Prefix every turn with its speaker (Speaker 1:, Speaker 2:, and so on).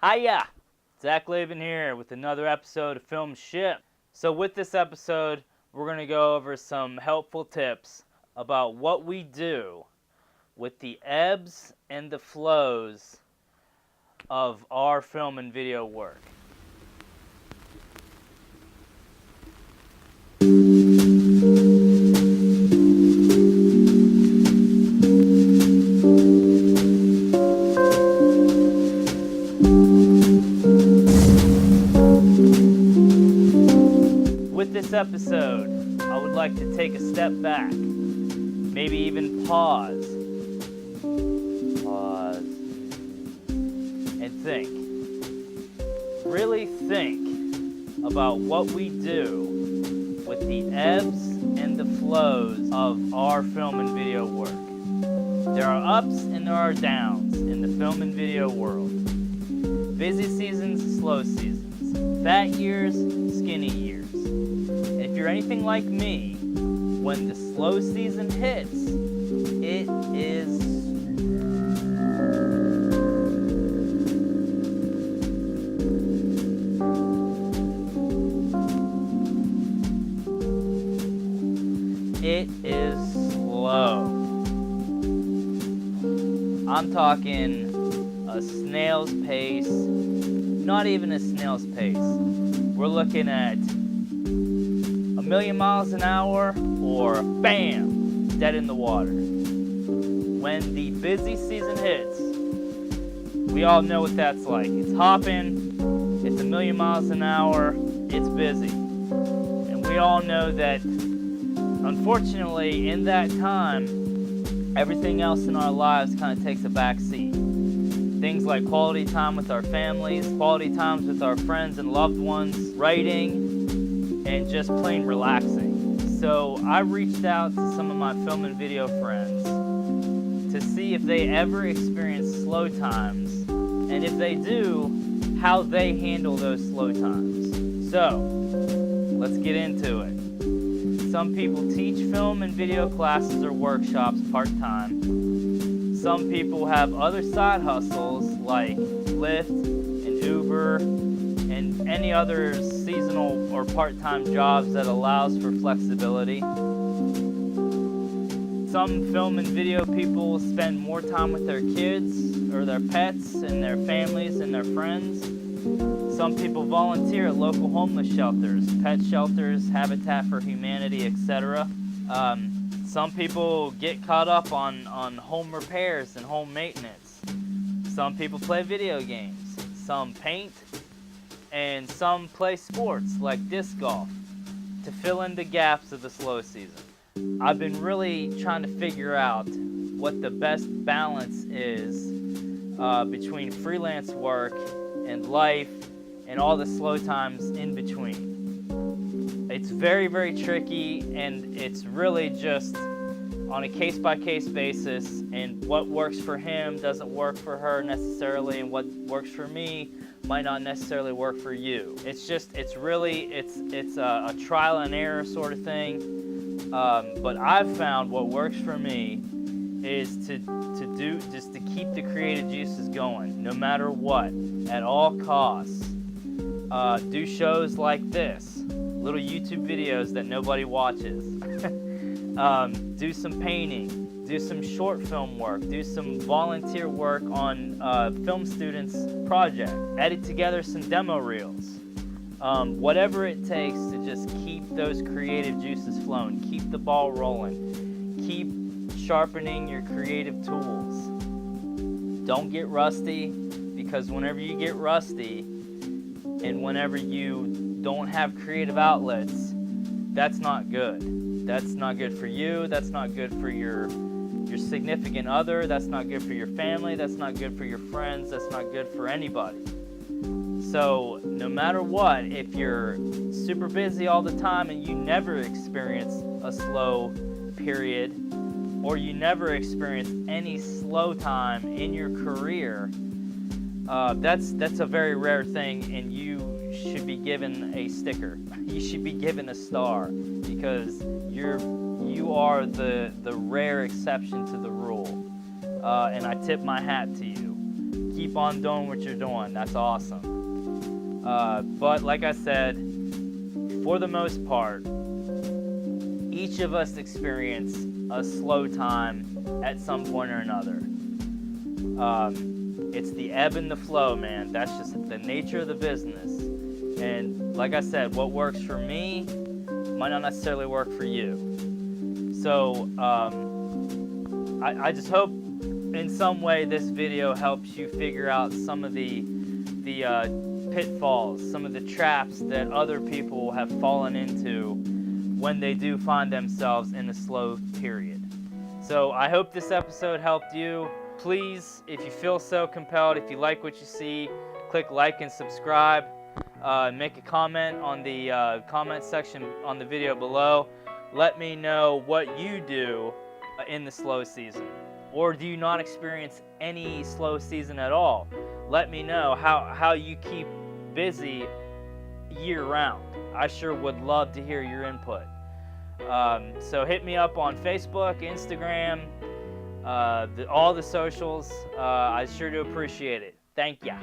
Speaker 1: Hiya! Zach Laban here with another episode of Film Ship. So with this episode, we're going to go over some helpful tips about what we do with the ebbs and the flows of our film and video work. With this episode, I would like to take a step back, maybe even pause, and think. Really think about what we do with the ebbs and the flows of our film and video work. There are ups and there are downs in the film and video world. Busy seasons, slow seasons, fat years, skinny years. If you're anything like me, when the slow season hits, it is slow. I'm talking a snail's pace, not even a snail's pace. We're looking at 1,000,000 miles an hour or bam, dead in the water. When the busy season hits, we all know what that's like. It's hopping, it's 1,000,000 miles an hour, it's busy. And we all know that, unfortunately, in that time, everything else in our lives kind of takes a back seat. Things like quality time with our families, quality times with our friends and loved ones, writing, and just plain relaxing. So I reached out to some of my film and video friends to see if they ever experience slow times, and if they do, how they handle those slow times. So, let's get into it. Some people teach film and video classes or workshops part-time. Some people have other side hustles like Lyft and Uber and any other seasonal or part-time jobs that allows for flexibility. Some film and video people spend more time with their kids or their pets and their families and their friends. Some people volunteer at local homeless shelters, pet shelters, Habitat for Humanity, etc. Some people get caught up on home repairs and home maintenance. Some people play video games. Some paint. And some play sports like disc golf to fill in the gaps of the slow season. I've been really trying to figure out what the best balance is between freelance work and life and all the slow times in between. It's very, very tricky, and it's really just on a case-by-case basis, and what works for him doesn't work for her necessarily, and what works for me might not necessarily work for you. It's a trial and error sort of thing. But I've found what works for me is to keep the creative juices going, no matter what, at all costs. Do shows like this, little YouTube videos that nobody watches. Do some painting, do some short film work, do some volunteer work on film students' project, edit together some demo reels. Whatever it takes to just keep those creative juices flowing, keep the ball rolling, keep sharpening your creative tools. Don't get rusty, because whenever you get rusty and whenever you don't have creative outlets, that's not good. That's not good for you, that's not good for your significant other, that's not good for your family, that's not good for your friends, that's not good for anybody. So no matter what, if you're super busy all the time and you never experience a slow period, or you never experience any slow time in your career, that's a very rare thing, and you should be given a sticker. You should be given a star, because you are the rare exception to the rule. And I tip my hat to you. keep on doing what you're doing. That's awesome. But like I said, for the most part, each of us experience a slow time at some point or another. It's the ebb and the flow, man. That's just the nature of the business. And like I said, what works for me might not necessarily work for you. So I just hope in some way this video helps you figure out some of the pitfalls, some of the traps that other people have fallen into when they do find themselves in a slow period. So I hope this episode helped you. Please, if you feel so compelled, if you like what you see, click like and subscribe. Make a comment on the comment section on the video below. Let me know what you do in the slow season. Or do you not experience any slow season at all? Let me know how you keep busy year-round. I sure would love to hear your input. So hit me up on Facebook, Instagram, all the socials. I sure do appreciate it. Thank ya.